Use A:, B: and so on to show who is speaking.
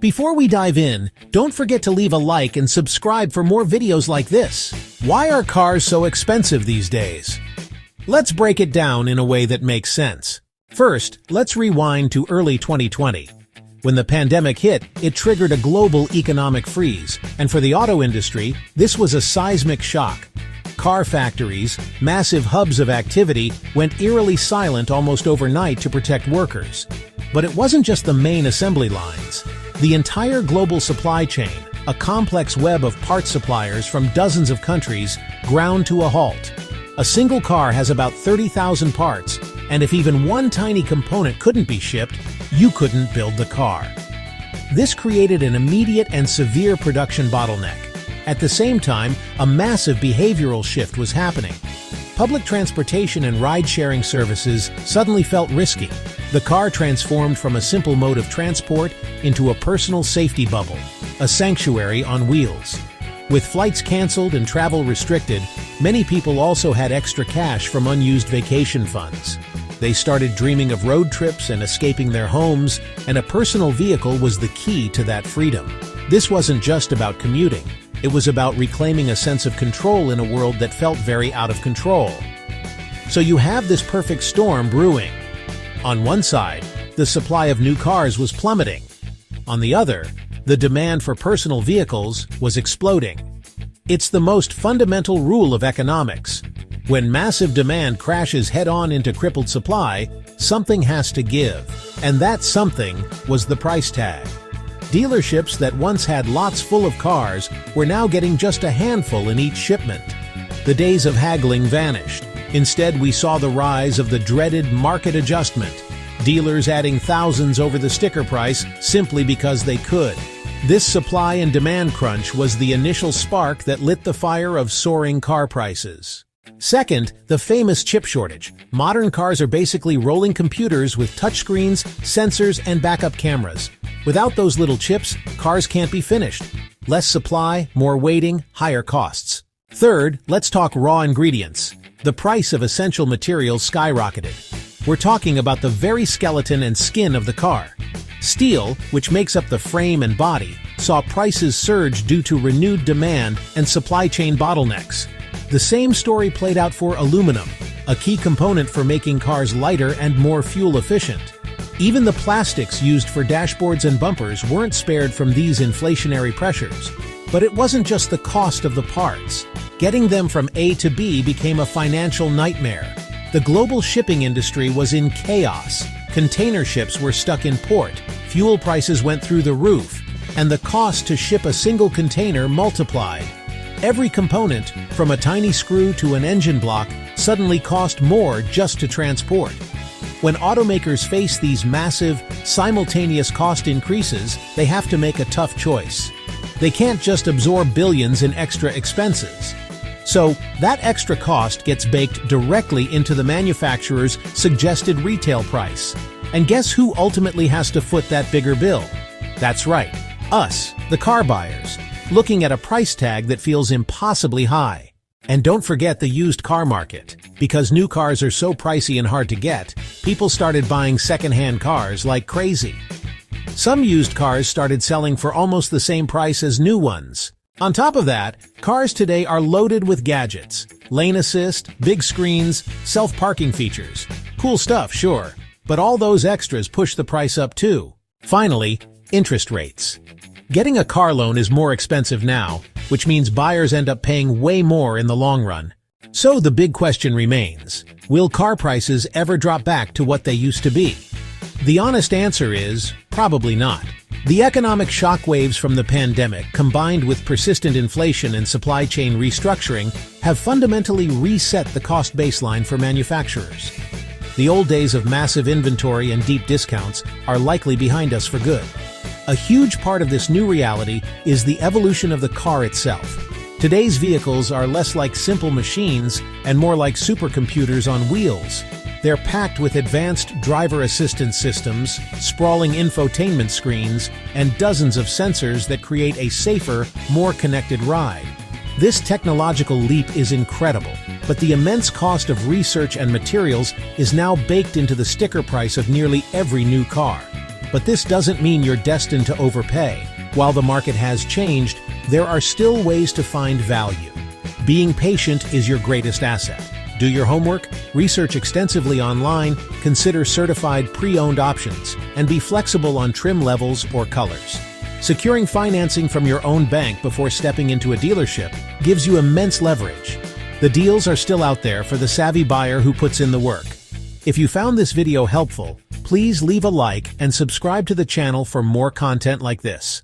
A: Before we dive in, don't forget to leave a like and subscribe for more videos like this. Why are cars so expensive these days? Let's break it down in a way that makes sense. First, let's rewind to early 2020. When the pandemic hit, it triggered a global economic freeze, and for the auto industry, this was a seismic shock. Car factories, massive hubs of activity, went eerily silent almost overnight to protect workers. But it wasn't just the main assembly lines. The entire global supply chain, a complex web of parts suppliers from dozens of countries, ground to a halt. A single car has about 30,000 parts, and if even one tiny component couldn't be shipped, you couldn't build the car. This created an immediate and severe production bottleneck. At the same time, a massive behavioral shift was happening. Public transportation and ride-sharing services suddenly felt risky. The car transformed from a simple mode of transport into a personal safety bubble, a sanctuary on wheels. With flights canceled and travel restricted, many people also had extra cash from unused vacation funds. They started dreaming of road trips and escaping their homes, and a personal vehicle was the key to that freedom. This wasn't just about commuting. It was about reclaiming a sense of control in a world that felt very out of control. So you have this perfect storm brewing. On one side, the supply of new cars was plummeting. On the other, the demand for personal vehicles was exploding. It's the most fundamental rule of economics. When massive demand crashes head-on into crippled supply, something has to give, and that something was the price tag. Dealerships that once had lots full of cars were now getting just a handful in each shipment. The days of haggling vanished. Instead, we saw the rise of the dreaded market adjustment, dealers adding thousands over the sticker price simply because they could. This supply and demand crunch was the initial spark that lit the fire of soaring car prices. Second, the famous chip shortage. Modern cars are basically rolling computers with touchscreens, sensors, and backup cameras. Without those little chips, cars can't be finished. Less supply, more waiting, higher costs. Third, let's talk raw ingredients. The price of essential materials skyrocketed. We're talking about the very skeleton and skin of the car. Steel, which makes up the frame and body, saw prices surge due to renewed demand and supply chain bottlenecks. The same story played out for aluminum, a key component for making cars lighter and more fuel efficient. Even the plastics used for dashboards and bumpers weren't spared from these inflationary pressures. But it wasn't just the cost of the parts. Getting them from A to B became a financial nightmare. The global shipping industry was in chaos. Container ships were stuck in port, fuel prices went through the roof, and the cost to ship a single container multiplied. Every component, from a tiny screw to an engine block, suddenly cost more just to transport. When automakers face these massive, simultaneous cost increases, they have to make a tough choice. They can't just absorb billions in extra expenses. So, that extra cost gets baked directly into the manufacturer's suggested retail price. And guess who ultimately has to foot that bigger bill? That's right, us, the car buyers, looking at a price tag that feels impossibly high. And don't forget the used car market. Because new cars are so pricey and hard to get, people started buying second-hand cars like crazy. Some used cars started selling for almost the same price as new ones. On top of that, cars today are loaded with gadgets. Lane assist, big screens, self-parking features. Cool stuff, sure. But all those extras push the price up too. Finally, interest rates. Getting a car loan is more expensive now, which means buyers end up paying way more in the long run. So the big question remains, will car prices ever drop back to what they used to be? The honest answer is, probably not. The economic shockwaves from the pandemic, combined with persistent inflation and supply chain restructuring, have fundamentally reset the cost baseline for manufacturers. The old days of massive inventory and deep discounts are likely behind us for good. A huge part of this new reality is the evolution of the car itself. Today's vehicles are less like simple machines and more like supercomputers on wheels. They're packed with advanced driver assistance systems, sprawling infotainment screens, and dozens of sensors that create a safer, more connected ride. This technological leap is incredible, but the immense cost of research and materials is now baked into the sticker price of nearly every new car. But this doesn't mean you're destined to overpay. While the market has changed, there are still ways to find value. Being patient is your greatest asset. Do your homework, research extensively online, consider certified pre-owned options, and be flexible on trim levels or colors. Securing financing from your own bank before stepping into a dealership gives you immense leverage. The deals are still out there for the savvy buyer who puts in the work. If you found this video helpful, please leave a like and subscribe to the channel for more content like this.